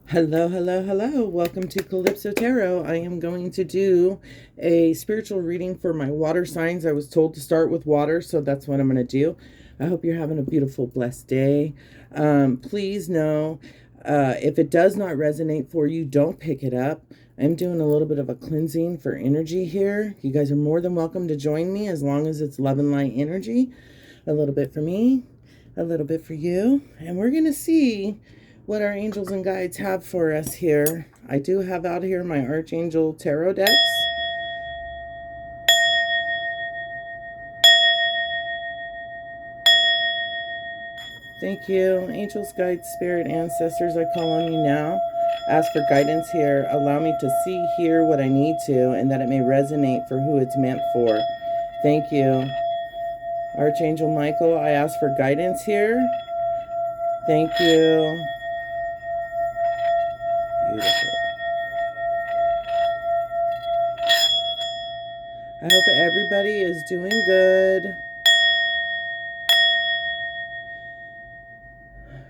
Hello, hello, hello. Welcome to Calypso Tarot. I am going to do a spiritual reading for my water signs. I was told to start with water, so that's what I'm going to do. I hope you're having a beautiful, blessed day. Please know if it does not resonate for you, don't pick it up. I'm doing a little bit of a cleansing for energy here. You guys are more than welcome to join me as long as it's love and light energy. A little bit for me, a little bit for you. And we're going to see what our angels and guides have for us here. I do have out here my Archangel Tarot decks. Thank you. Angels, guides, spirit, ancestors, I call on you now. Ask for guidance here. Allow me to see, hear what I need to, and that it may resonate for who it's meant for. Thank you. Archangel Michael, I ask for guidance here. Thank you. Beautiful. I hope everybody is doing good.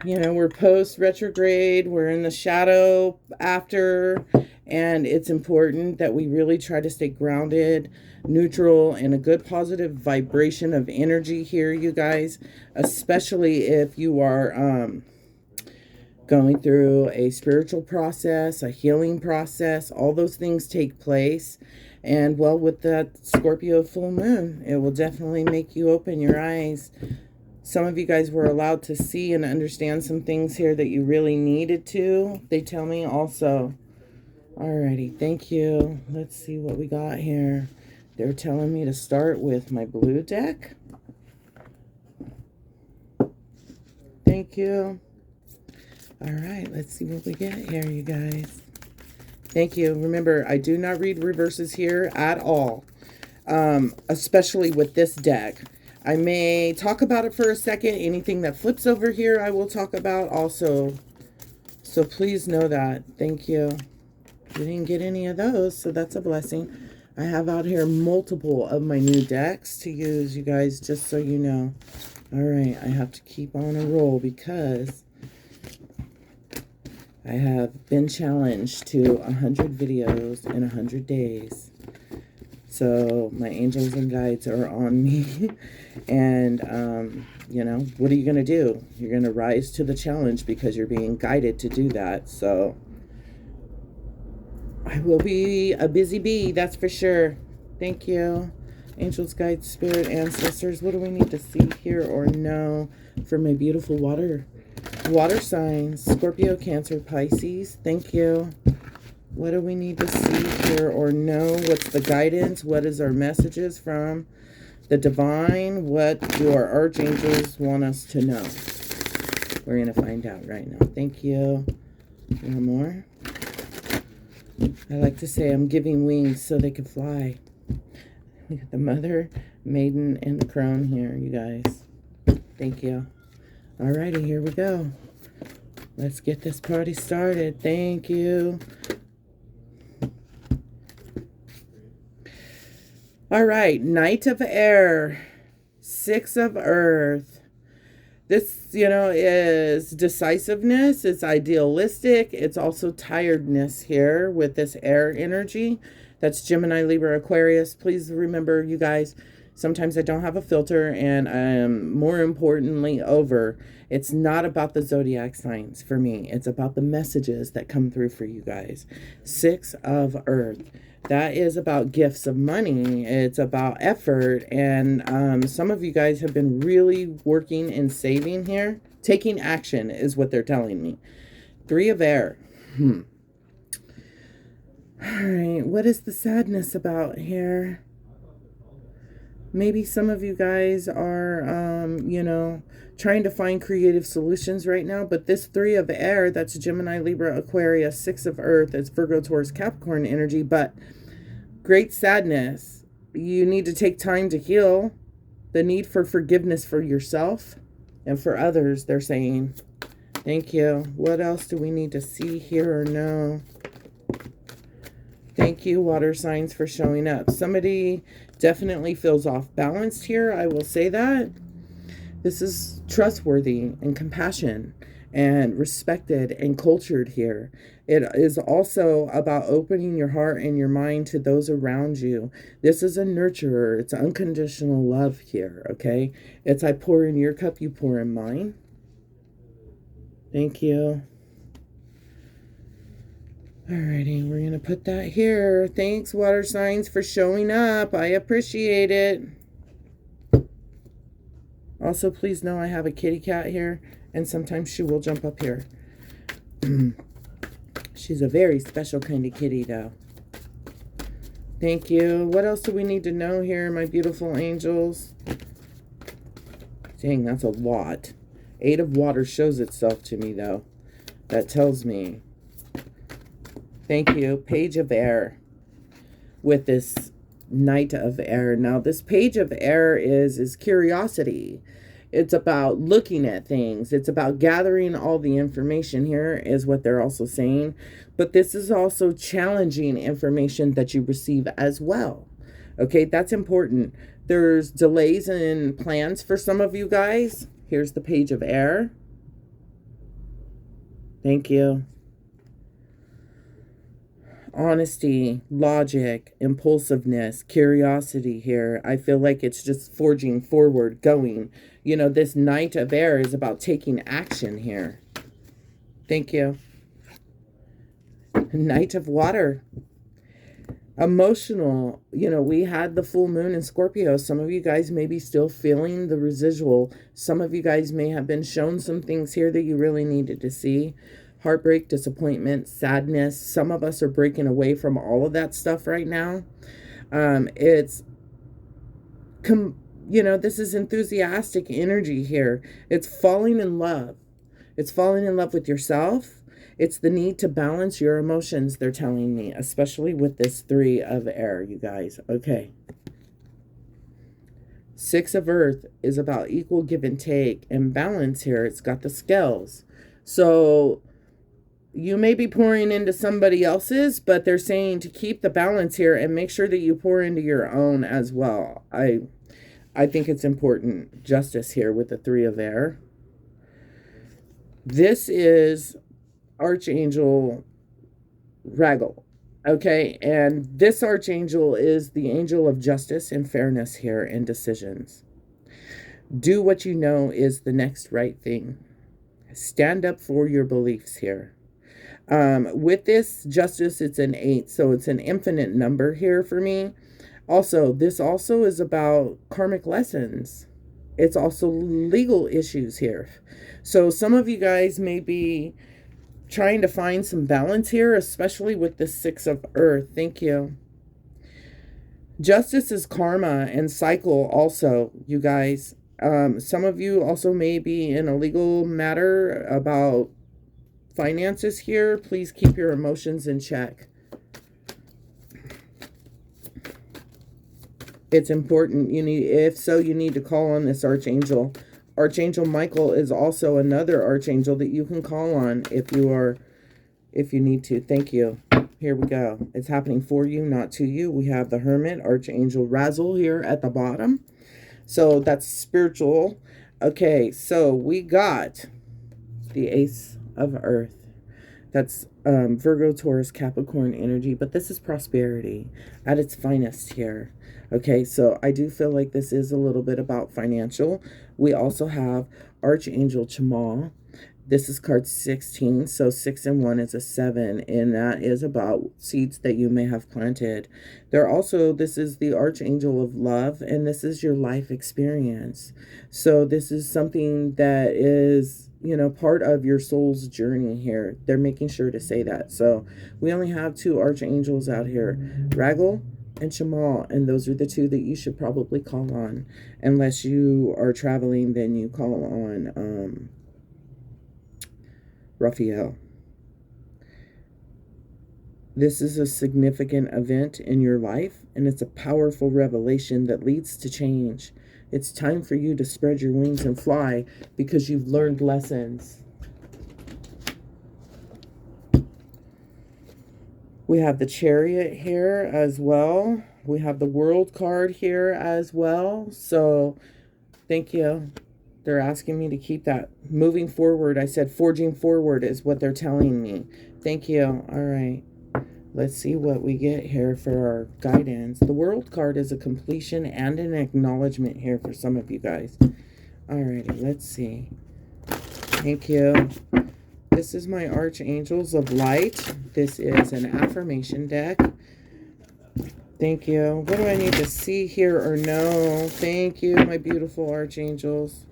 You know, we're post retrograde, we're in the shadow after, and it's important that we really try to stay grounded, neutral, and a good positive vibration of energy here, you guys, especially if you are going through a spiritual process, a healing process. All those things take place. And well, with that Scorpio full moon, it will definitely make you open your eyes. Some of you guys were allowed to see and understand some things here that you really needed to. They tell me also. Alrighty, thank you. Let's see what we got here. They're telling me to start with my blue deck. Thank you. Alright, let's see what we get here, you guys. Thank you. Remember, I do not read reverses here at all, especially with this deck. I may talk about it for a second. Anything that flips over here, I will talk about also. So please know that. Thank you. We didn't get any of those, so that's a blessing. I have out here multiple of my new decks to use, you guys, just so you know. All right, I have to keep on a roll because I have been challenged to 100 videos in 100 days. So my angels and guides are on me. And, you know, what are you going to do? You're going to rise to the challenge because you're being guided to do that. So I will be a busy bee, that's for sure. Thank you. Angels, guides, spirit, ancestors. What do we need to see, hear, or know for my beautiful water signs? Scorpio, Cancer, Pisces. Thank you. What do we need to see, hear, or know? What's the guidance? What is our messages from the divine? What do our archangels want us to know? We're going to find out right now. Thank you. One more. I like to say I'm giving wings so they can fly. We got the mother, maiden, and the crone here, you guys. Thank you. Alrighty, here we go. Let's get this party started. Thank you. All right, Knight of Air, Six of Earth. This, you know, is decisiveness. It's idealistic. It's also tiredness here with this air energy. That's Gemini, Libra, Aquarius. Please remember, you guys, sometimes I don't have a filter, and I am, more importantly, it's not about the zodiac signs for me. It's about the messages that come through for you guys. Six of Earth. That is about gifts of money. It's about effort. And some of you guys have been really working and saving here. Taking action is what they're telling me. Three of Air. All right. What is the sadness about here? Maybe some of you guys are, you know, trying to find creative solutions right now. But this Three of Air, that's Gemini, Libra, Aquarius, Six of Earth, it's Virgo, Taurus, Capricorn energy. But great sadness. You need to take time to heal. The need for forgiveness for yourself and for others, they're saying. Thank you. What else do we need to see, hear, or know? Thank you, water signs, for showing up. Somebody definitely feels off balanced here. I will say that. This is trustworthy and compassion. and respected and cultured here. It is also about opening your heart and your mind to those around you. This is a nurturer. It's unconditional love here, okay? It's I pour in your cup, you pour in mine. Thank you. Alrighty, we're going to put that here. Thanks, water signs, for showing up. I appreciate it. Also, please know I have a kitty cat here, and sometimes she will jump up here. She's a very special kind of kitty, though. Thank you. What else do we need to know here, my beautiful angels? Dang, that's a lot. 8 of Water shows itself to me, though. That tells me. Thank you. Page of Air with this Knight of Air. Now, this Page of Air is curiosity. It's about looking at things. It's about gathering all the information here, is what they're also saying. But this is also challenging information that you receive as well. Okay, that's important. There's delays in plans for some of you guys. Here's the Page of Air. Thank you. Honesty, logic, impulsiveness, curiosity here. I feel like it's just forging forward, going. You know, this Knight of Air is about taking action here. Thank you. Knight of Water. Emotional. You know, we had the full moon in Scorpio. Some of you guys may be still feeling the residual. Some of you guys may have been shown some things here that you really needed to see. Heartbreak, disappointment, sadness. Some of us are breaking away from all of that stuff right now. This is enthusiastic energy here. It's falling in love. It's falling in love with yourself. It's the need to balance your emotions, they're telling me, especially with this 3 of Air, you guys. Okay. 6 of Earth is about equal give and take and balance here. It's got the scales. So you may be pouring into somebody else's, but they're saying to keep the balance here and make sure that you pour into your own as well. I think it's important. Justice here with the 3 of Air. This is Archangel Raguel. Okay, and this Archangel is the angel of justice and fairness here and decisions. Do what you know is the next right thing. Stand up for your beliefs here. With this justice, it's an 8, so it's an infinite number here for me. Also, this also is about karmic lessons. It's also legal issues here. So some of you guys may be trying to find some balance here, especially with the 6 of Earth. Thank you. Justice is karma and cycle also, you guys. Some of you also may be in a legal matter about finances here. Please keep your emotions in check. It's important. You need to call on this Archangel. Archangel Michael is also another Archangel that you can call on if you need to. Thank you. Here we go. It's happening for you, not to you. We have the Hermit, Archangel Raziel here at the bottom. So that's spiritual. Okay, so we got the Ace of Earth. That's Virgo, Taurus, Capricorn energy. But this is prosperity at its finest here. Okay, so I do feel like this is a little bit about financial. We also have Archangel Chamal. This is card 16, so 6 and 1 is a 7, and that is about seeds that you may have planted. This is the Archangel of Love, and this is your life experience. So this is something that is, part of your soul's journey here. They're making sure to say that. So we only have 2 archangels out here, Raguel and Chamal, and those are the 2 that you should probably call on. Unless you are traveling, then you call on Raphael. This is a significant event in your life, and it's a powerful revelation that leads to change. It's time for you to spread your wings and fly because you've learned lessons. We have the Chariot here as well. We have the World card here as well. So, thank you. They're asking me to keep that moving forward. I said forging forward is what they're telling me. Thank you. All right. Let's see what we get here for our guidance. The World card is a completion and an acknowledgement here for some of you guys. Alrighty, let's see. Thank you. This is my Archangels of Light. This is an affirmation deck. Thank you. What do I need to see here or know? Thank you, my beautiful Archangels.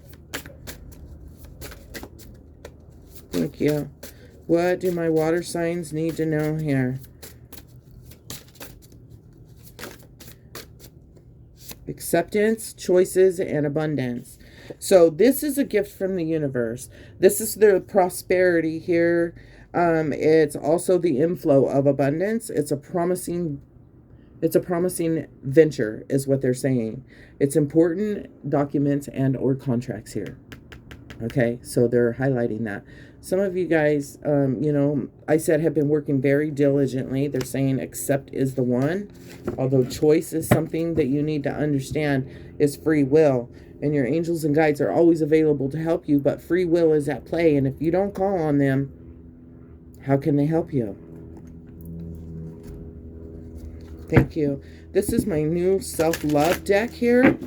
Thank you. What do my water signs need to know here? Acceptance, choices, and abundance. So this is a gift from the universe. This is the prosperity here. It's also the inflow of abundance. It's a promising venture is what they're saying. It's important documents and or contracts here. Okay, so they're highlighting that. Some of you guys, you know, I said have been working very diligently. They're saying accept is the one. Although choice is something that you need to understand is free will. And your angels and guides are always available to help you. But free will is at play. And if you don't call on them, how can they help you? Thank you. This is my new self-love deck here.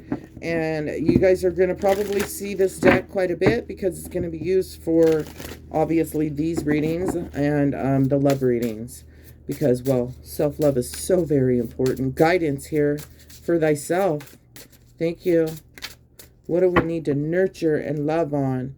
And you guys are going to probably see this deck quite a bit because it's going to be used for, obviously, these readings and the love readings. Because, well, self-love is so very important. Guidance here for thyself. Thank you. What do we need to nurture and love on?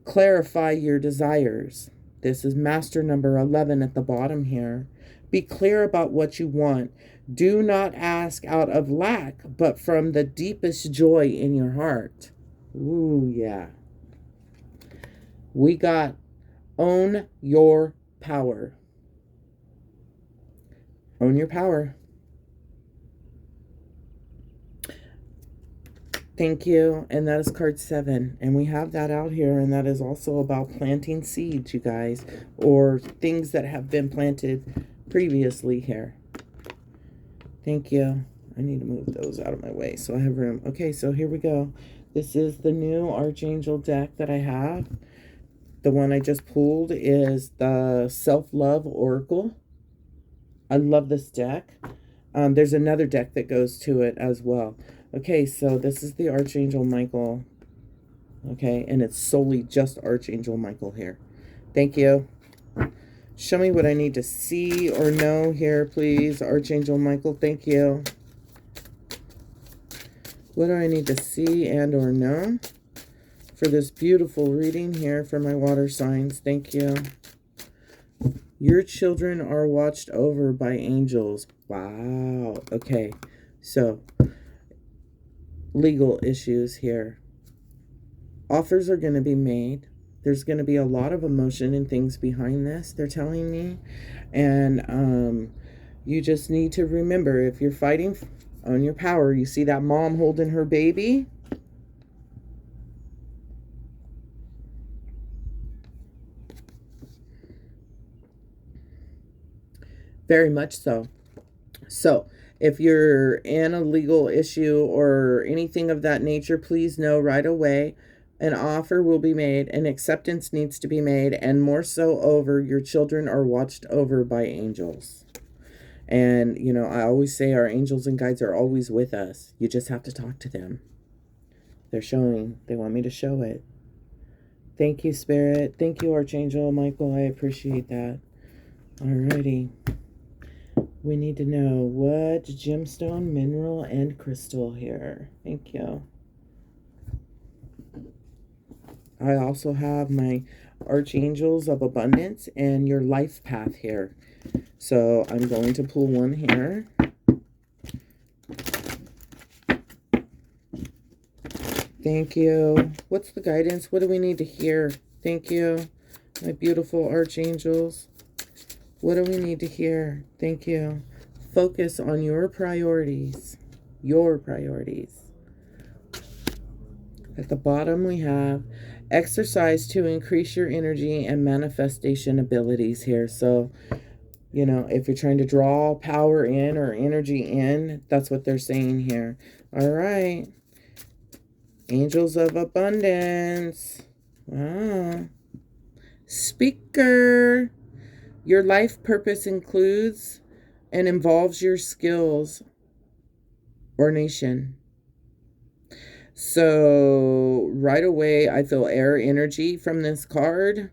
Clarify your desires. This is master number 11 at the bottom here. Be clear about what you want. Do not ask out of lack, but from the deepest joy in your heart. Ooh, yeah. We got own your power. Own your power. Thank you. And that is card 7. And we have that out here. And that is also about planting seeds, you guys. Or things that have been planted previously here. Thank you. I need to move those out of my way so I have room. Okay, so here we go. This is the new Archangel deck that I have. The one I just pulled is the Self-Love Oracle. I love this deck. There's another deck that goes to it as well. Okay, so this is the Archangel Michael. Okay, and it's solely just Archangel Michael here. Thank you. Show me what I need to see or know here, please. Archangel Michael, thank you. What do I need to see and or know for this beautiful reading here for my water signs? Thank you. Your children are watched over by angels. Wow. Okay, so legal issues here. Offers are going to be made. There's going to be a lot of emotion and things behind this, they're telling me. And you just need to remember, if you're fighting on your power, you see that mom holding her baby? Very much so. So, if you're in a legal issue or anything of that nature, please know right away an offer will be made, an acceptance needs to be made, and more so over, your children are watched over by angels. And, you know, I always say our angels and guides are always with us. You just have to talk to them. They're showing. They want me to show it. Thank you, Spirit. Thank you, Archangel Michael. I appreciate that. Alrighty. We need to know what gemstone, mineral, and crystal here. Thank you. I also have my Archangels of Abundance and your life path here. So I'm going to pull one here. Thank you. What's the guidance? What do we need to hear? Thank you, my beautiful Archangels. What do we need to hear? Thank you. Focus on your priorities. Your priorities. At the bottom we have exercise to increase your energy and manifestation abilities here. So, you know, if you're trying to draw power in or energy in, that's what they're saying here. All right. Angels of abundance. Wow. Speaker. Your life purpose includes and involves your skills or nation. So right away, I feel air energy from this card.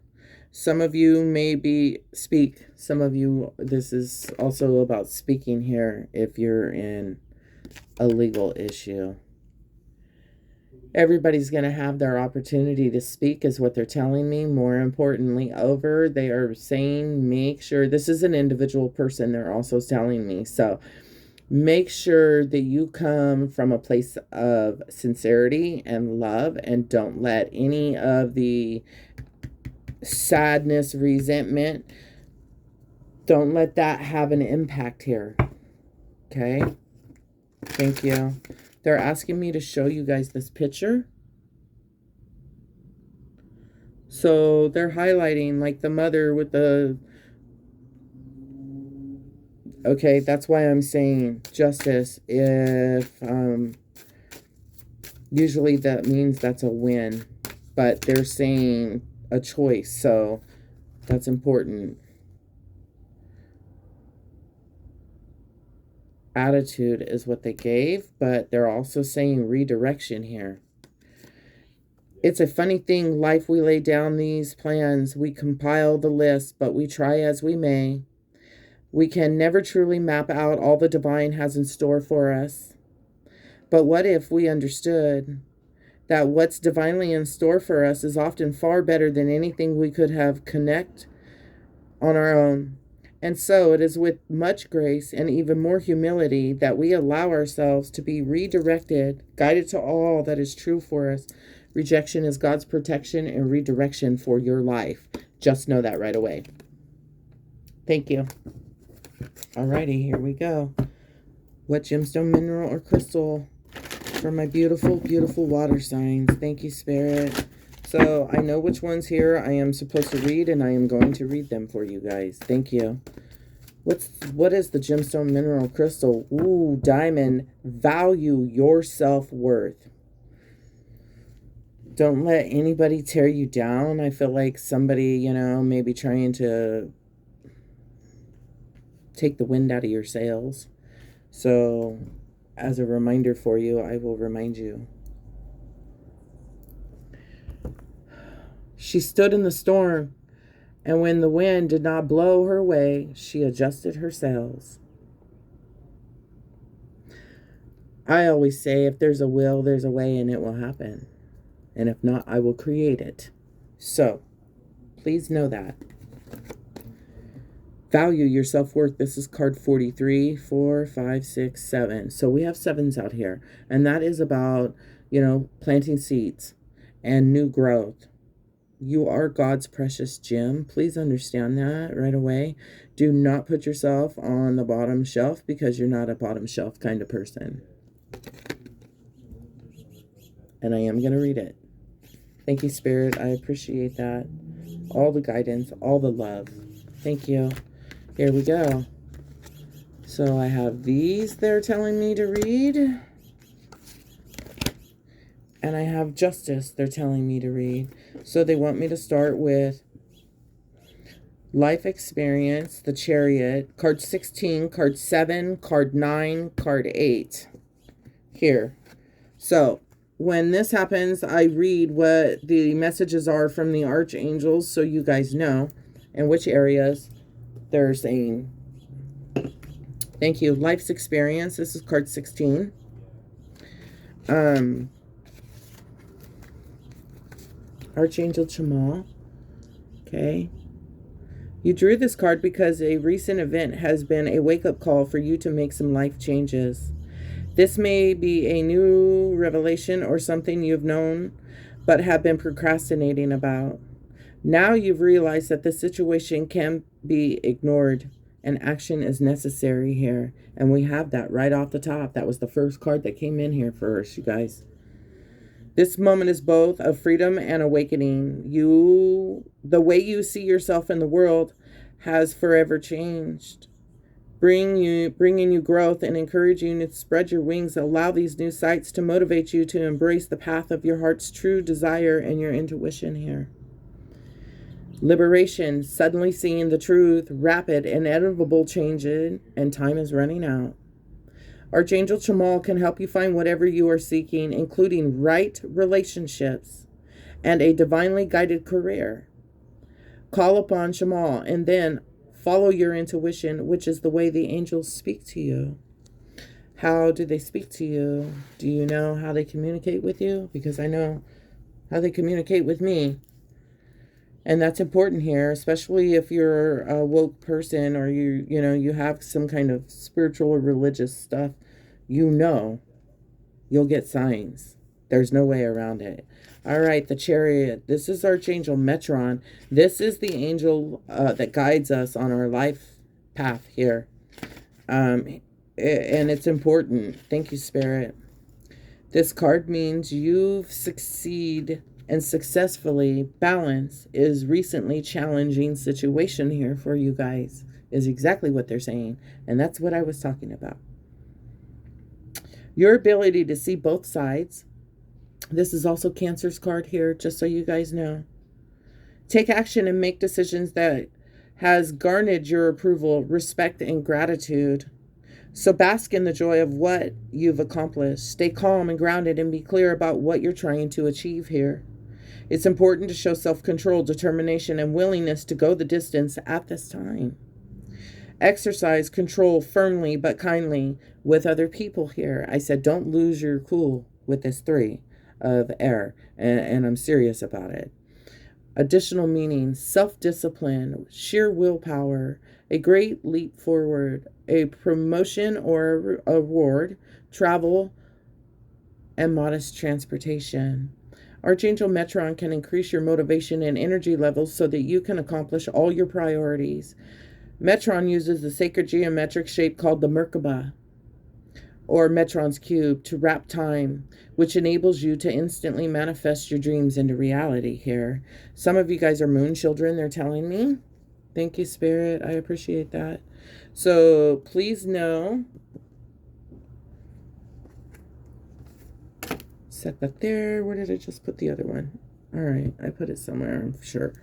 Some of you maybe speak. Some of you, this is also about speaking here if you're in a legal issue. Everybody's going to have their opportunity to speak is what they're telling me. More importantly, they are saying, make sure, this is an individual person they're also telling me. So make sure that you come from a place of sincerity and love, and don't let any of the sadness, resentment, don't let that have an impact here. Okay? Thank you. They're asking me to show you guys this picture. So they're highlighting like the mother with the... Okay, that's why I'm saying justice. If usually that means that's a win, but they're saying a choice, so that's important. Attitude is what they gave, but they're also saying redirection here. It's a funny thing, life, we lay down these plans, we compile the list, but we try as we may. We can never truly map out all the divine has in store for us. But what if we understood that what's divinely in store for us is often far better than anything we could have connect on our own? And so it is with much grace and even more humility that we allow ourselves to be redirected, guided to all that is true for us. Rejection is God's protection and redirection for your life. Just know that right away. Thank you. Alrighty, here we go. What gemstone, mineral, or crystal for my beautiful, beautiful water signs? Thank you, Spirit. So I know which ones here I am supposed to read, and I am going to read them for you guys. Thank you. What is the gemstone, mineral, crystal? Ooh, diamond. Value your self-worth. Don't let anybody tear you down. I feel like somebody, maybe trying to take the wind out of your sails. So as a reminder for you, I will remind you. She stood in the storm, and when the wind did not blow her way, she adjusted her sails. I always say, if there's a will, there's a way, and it will happen. And if not, I will create it. So, please know that. Value your self-worth. This is card 43, 4, 5, 6, 7. So we have 7s out here. And that is about, planting seeds and new growth. You are God's precious gem. Please understand that right away. Do not put yourself on the bottom shelf, because you're not a bottom shelf kind of person. And I am going to read it. Thank you, Spirit. I appreciate that. All the guidance, all the love. Thank you. Here we go. So I have these they're telling me to read. And I have justice they're telling me to read. So they want me to start with life experience, the Chariot, card 16, card 7, card 9, card 8. Here. So when this happens, I read what the messages are from the archangels, so you guys know, and which areas they're saying. Thank you. Life's experience. This is card 16. Archangel Chamal. Okay. You drew this card because a recent event has been a wake-up call for you to make some life changes. This may be a new revelation or something you've known but have been procrastinating about. Now you've realized that the situation can be ignored and action is necessary here. And we have that right off the top. That was the first card that came in here first, you guys. This moment is both of freedom and awakening. The way you see yourself in the world has forever changed. bringing you growth and encouraging you to spread your wings. Allow these new sights to motivate you to embrace the path of your heart's true desire and your intuition here. Liberation, suddenly seeing the truth, rapid, inevitable changes, and time is running out. Archangel Chamal can help you find whatever you are seeking, including right relationships and a divinely guided career. Call upon Chamal and then follow your intuition, which is the way the angels speak to you. How do they speak to you? Do you know how they communicate with you? Because I know how they communicate with me. And that's important here, especially if you're a woke person or you have some kind of spiritual or religious stuff. You'll get signs. There's no way around it. All right, the Chariot. This is Archangel Metron. This is the angel that guides us on our life path here. And it's important. Thank you, Spirit. This card means you've succeeded and successfully balance is recently challenging situation here for you guys, is exactly what they're saying. And that's what I was talking about. Your ability to see both sides. This is also Cancer's card here, just so you guys know. Take action and make decisions that has garnered your approval, respect, and gratitude. So bask in the joy of what you've accomplished. Stay calm and grounded and be clear about what you're trying to achieve here. It's important to show self-control, determination, and willingness to go the distance at this time. Exercise control firmly but kindly with other people here. I said don't lose your cool with this 3 of air, and I'm serious about it. Additional meanings: self-discipline, sheer willpower, a great leap forward, a promotion or award, travel, and modest transportation. Archangel Metron can increase your motivation and energy levels so that you can accomplish all your priorities. Metron uses the sacred geometric shape called the Merkaba, or Metron's cube, to wrap time, which enables you to instantly manifest your dreams into reality here. Some of you guys are moon children, they're telling me. Thank you, Spirit. I appreciate that. So please know, set that there. Where did I just put the other one? All right, I put it somewhere, I'm sure.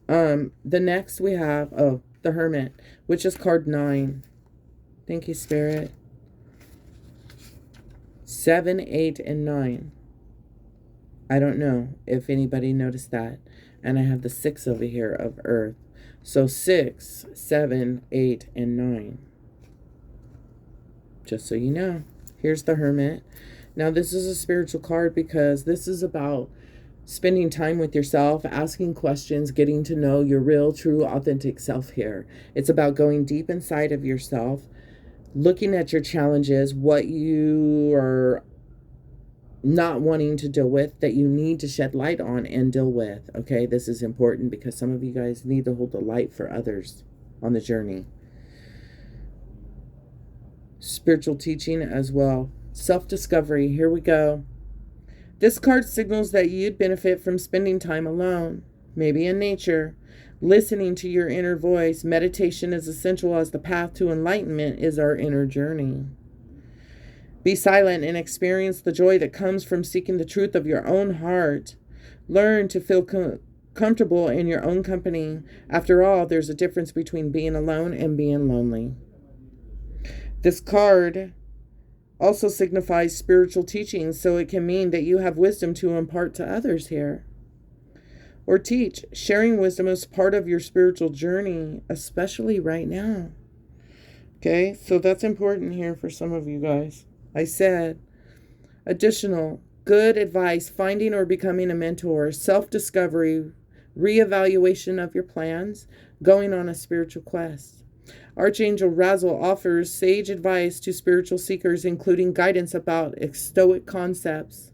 The next we have, the Hermit, which is card 9. Thank you, Spirit. 7, 8, and 9. I don't know if anybody noticed that. And I have the 6 over here of Earth. So 6, 7, 8, and 9. Just so you know. Here's the Hermit. Now, this is a spiritual card because this is about spending time with yourself, asking questions, getting to know your real, true, authentic self here. It's about going deep inside of yourself, looking at your challenges, what you are not wanting to deal with, that you need to shed light on and deal with. Okay, this is important because some of you guys need to hold the light for others on the journey. Spiritual teaching as well. Self-discovery. Here we go. This card signals that you'd benefit from spending time alone, maybe in nature, listening to your inner voice. Meditation is essential as the path to enlightenment is our inner journey. Be silent and experience the joy that comes from seeking the truth of your own heart. Learn to feel comfortable in your own company. After all, there's a difference between being alone and being lonely. This card also signifies spiritual teachings, so it can mean that you have wisdom to impart to others here. Or teach. Sharing wisdom is part of your spiritual journey, especially right now. Okay, so that's important here for some of you guys. I said, additional, good advice, finding or becoming a mentor, self-discovery, reevaluation of your plans, going on a spiritual quest. Archangel Raziel offers sage advice to spiritual seekers, including guidance about Stoic concepts,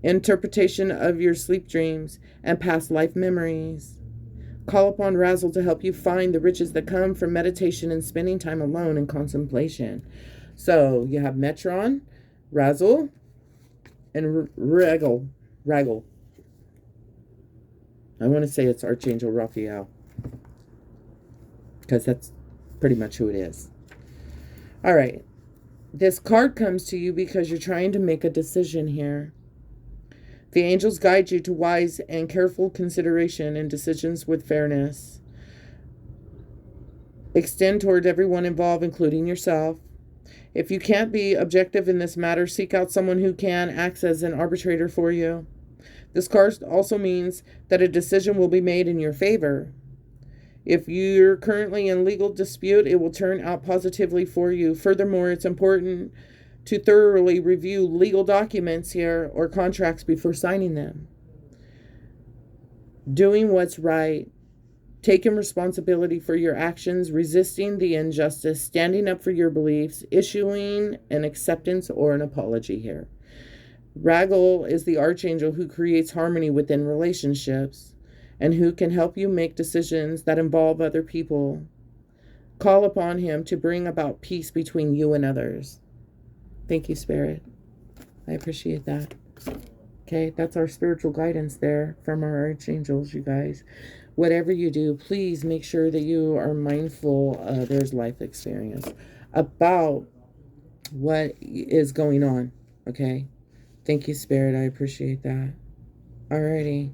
interpretation of your sleep dreams, and past life memories. Call upon Raziel to help you find the riches that come from meditation and spending time alone in contemplation. So you have Metron, Raziel, and Raguel. I want to say it's Archangel Raphael, because that's pretty much who it is. All right. This card comes to you because you're trying to make a decision here. The angels guide you to wise and careful consideration and decisions with fairness. Extend toward everyone involved, including yourself. If you can't be objective in this matter, seek out someone who can act as an arbitrator for you. This card also means that a decision will be made in your favor. If you're currently in legal dispute, it will turn out positively for you. Furthermore, it's important to thoroughly review legal documents here or contracts before signing them. Doing what's right, taking responsibility for your actions, resisting the injustice, standing up for your beliefs, issuing an acceptance or an apology here. Raguel is the archangel who creates harmony within relationships and who can help you make decisions that involve other people. Call upon him to bring about peace between you and others. Thank you, Spirit. I appreciate that. Okay, that's our spiritual guidance there from our archangels, you guys. Whatever you do, please make sure that you are mindful of there's life experience about what is going on, okay? Thank you, Spirit. I appreciate that. Alrighty.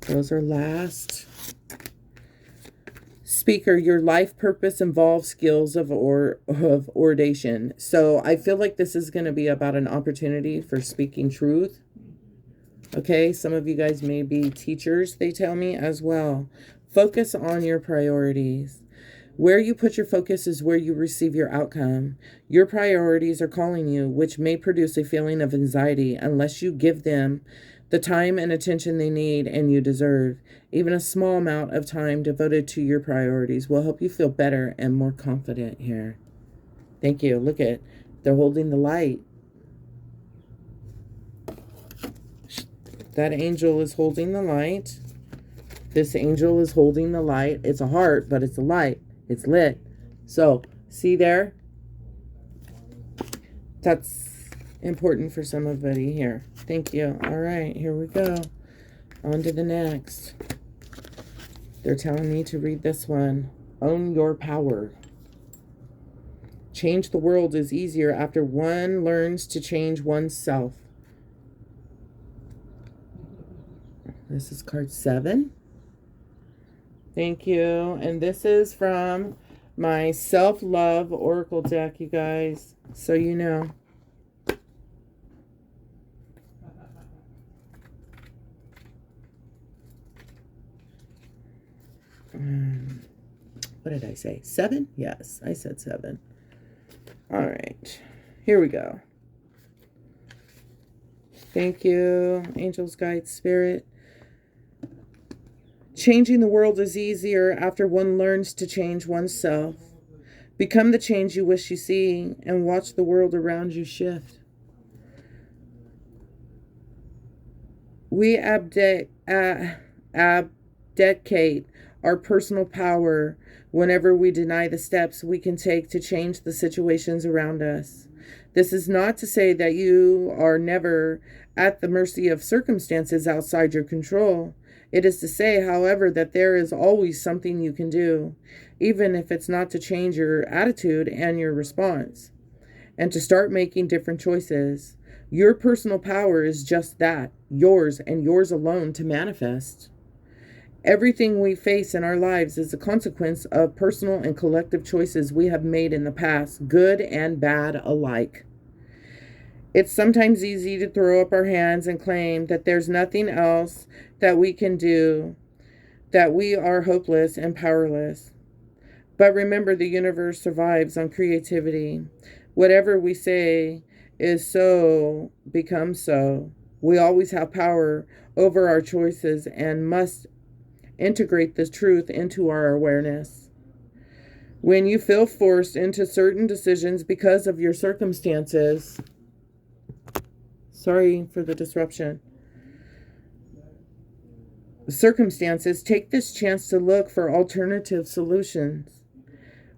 Those are last. Speaker, your life purpose involves skills of ordation. So I feel like this is going to be about an opportunity for speaking truth. Okay, some of you guys may be teachers, they tell me as well. Focus on your priorities. Where you put your focus is where you receive your outcome. Your priorities are calling you, which may produce a feeling of anxiety unless you give them the time and attention they need and you deserve. Even a small amount of time devoted to your priorities will help you feel better and more confident here. Thank you. Look at, they're holding the light. That angel is holding the light. This angel is holding the light. It's a heart, but it's a light. It's lit. So, see there? That's important for somebody here. Thank you. All right, here we go. On to the next. They're telling me to read this one. Own your power. Change the world is easier after one learns to change oneself. This is card 7. Thank you. And this is from my self-love oracle deck, you guys. So you know. What did I say? 7? Yes, I said 7. All right. Here we go. Thank you, angels, guides, spirit. Changing the world is easier after one learns to change oneself. Become the change you wish you see and watch the world around you shift. We abdicate our personal power whenever we deny the steps we can take to change the situations around us. This is not to say that you are never at the mercy of circumstances outside your control. It is to say, however, that there is always something you can do, even if it's not to change your attitude and your response, and to start making different choices. Your personal power is just that, yours and yours alone to manifest. Everything we face in our lives is a consequence of personal and collective choices we have made in the past, good and bad alike. It's sometimes easy to throw up our hands and claim that there's nothing else that we can do, that we are hopeless and powerless. But remember, the universe survives on creativity. Whatever we say is so becomes so. We always have power over our choices and must integrate the truth into our awareness. When you feel forced into certain decisions because of your circumstances, sorry for the disruption, take this chance to look for alternative solutions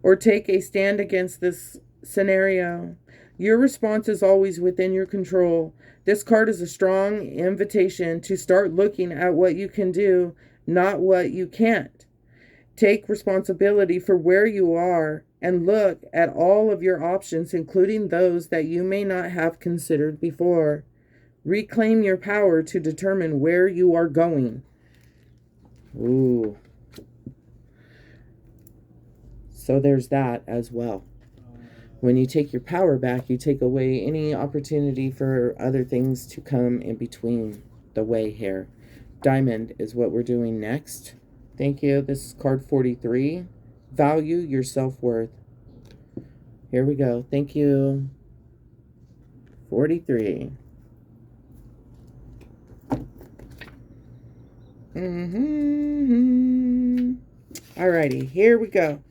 or take a stand against this scenario. Your response is always within your control. This card is a strong invitation to start looking at what you can do, not what you can't. Take responsibility for where you are and look at all of your options, including those that you may not have considered before. Reclaim your power to determine where you are going. Ooh. So there's that as well. When you take your power back, you take away any opportunity for other things to come in between the way here. Diamond is what we're doing next. Thank you. This is card 43. Value your self-worth. Here we go. Thank you. 43. Alrighty, here we go.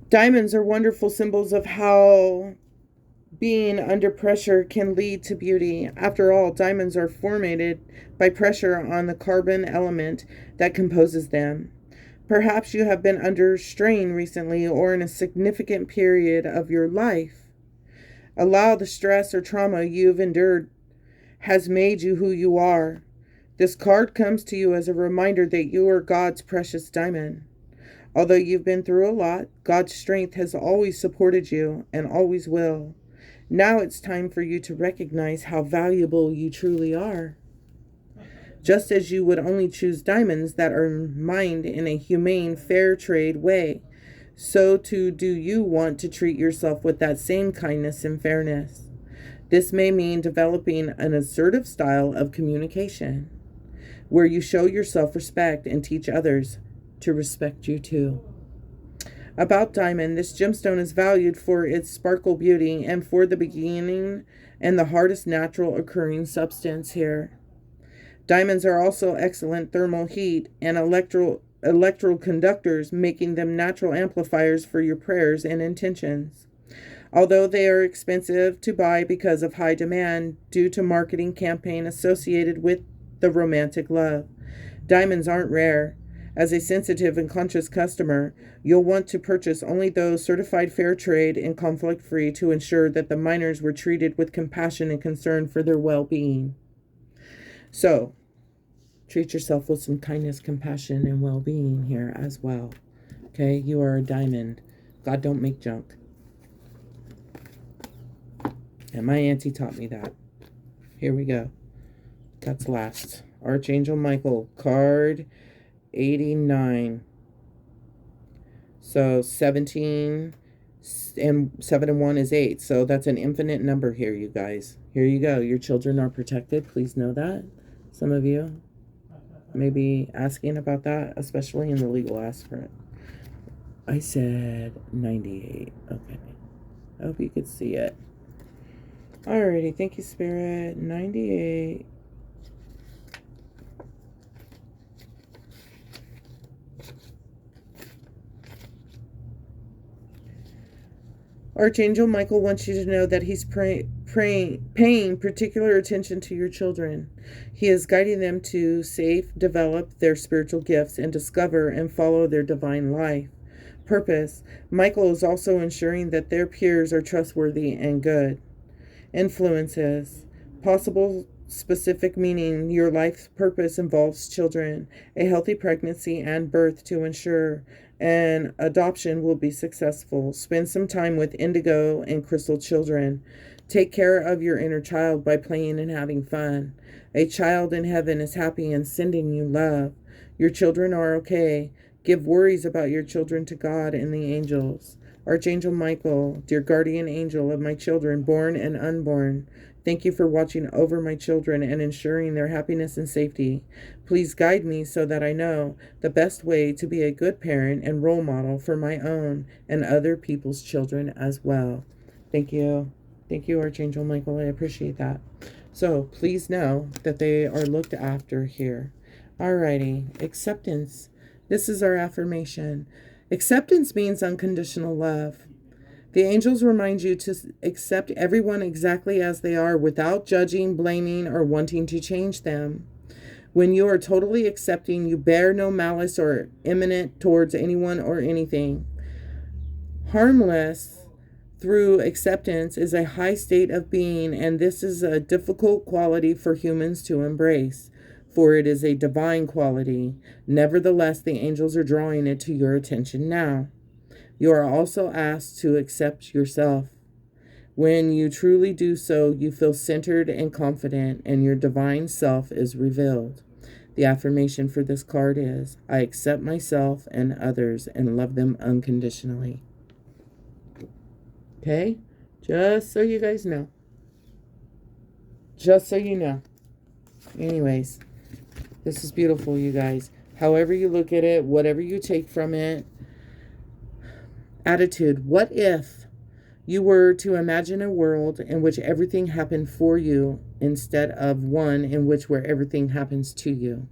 Diamonds are wonderful symbols of how being under pressure can lead to beauty. After all, diamonds are formed by pressure on the carbon element that composes them. Perhaps you have been under strain recently or in a significant period of your life. Allow the stress or trauma you've endured has made you who you are. This card comes to you as a reminder that you are God's precious diamond. Although you've been through a lot, God's strength has always supported you and always will. Now it's time for you to recognize how valuable you truly are. Just as you would only choose diamonds that are mined in a humane, fair trade way, so too do you want to treat yourself with that same kindness and fairness. This may mean developing an assertive style of communication, where you show your self-respect and teach others to respect you too. About diamond, this gemstone is valued for its sparkle beauty and for the beginning and the hardest natural occurring substance here. Diamonds are also excellent thermal heat and electrical conductors, making them natural amplifiers for your prayers and intentions. Although they are expensive to buy because of high demand due to marketing campaign associated with the romantic love, diamonds aren't rare. As a sensitive and conscious customer, you'll want to purchase only those certified fair trade and conflict-free to ensure that the miners were treated with compassion and concern for their well-being. So, treat yourself with some kindness, compassion, and well-being here as well. Okay, you are a diamond. God don't make junk. And my auntie taught me that. Here we go. That's last. Archangel Michael, card 89. So 17 and 7 and 1 is 8. So that's an infinite number here, you guys. Here you go. Your children are protected. Please know that. Some of you may be asking about that, especially in the legal aspect. I said 98. Okay. I hope you could see it. Alrighty. Thank you, Spirit. 98. Archangel Michael wants you to know that he's paying particular attention to your children. He is guiding them to develop their spiritual gifts and discover and follow their divine life purpose. Michael is also ensuring that their peers are trustworthy and good. Influences. Possible specific meaning. Your life's purpose involves children, a healthy pregnancy and birth to ensure and adoption will be successful. Spend some time with indigo and crystal children. Take care of your inner child by playing and having fun. A child in heaven is happy and sending you love. Your children are okay. Give worries about your children to God and the angels. Archangel Michael, dear guardian angel of my children, born and unborn, thank you for watching over my children and ensuring their happiness and safety. Please guide me so that I know the best way to be a good parent and role model for my own and other people's children as well. Thank you. Thank you, Archangel Michael. I appreciate that. So please know that they are looked after here. Alrighty. Acceptance. This is our affirmation. Acceptance means unconditional love. The angels remind you to accept everyone exactly as they are without judging, blaming, or wanting to change them. When you are totally accepting, you bear no malice or imminent towards anyone or anything. Harmless through acceptance is a high state of being, and this is a difficult quality for humans to embrace. for it is a divine quality. Nevertheless, the angels are drawing it to your attention now. You are also asked to accept yourself. When you truly do so, you feel centered and confident, and your divine self is revealed. The affirmation for this card is, I accept myself and others and love them unconditionally. Okay? Just so you guys know. Just so you know. Anyways, this is beautiful, you guys. However you look at it, whatever you take from it. Attitude. What if you were to imagine a world in which everything happened for you instead of one in which where everything happens to you?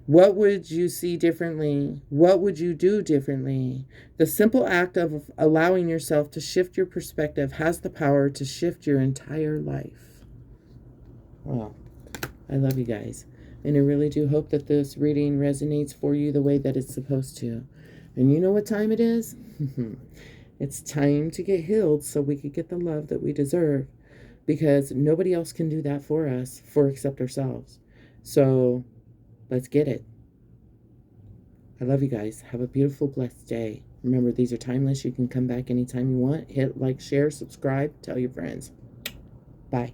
What would you see differently? What would you do differently? The simple act of allowing yourself to shift your perspective has the power to shift your entire life. Well, I love you guys. And I really do hope that this reading resonates for you the way that it's supposed to. And you know what time it is? It's time to get healed so we could get the love that we deserve. Because nobody else can do that for us except ourselves. So let's get it. I love you guys. Have a beautiful, blessed day. Remember, these are timeless. You can come back anytime you want. Hit like, share, subscribe, tell your friends. Bye.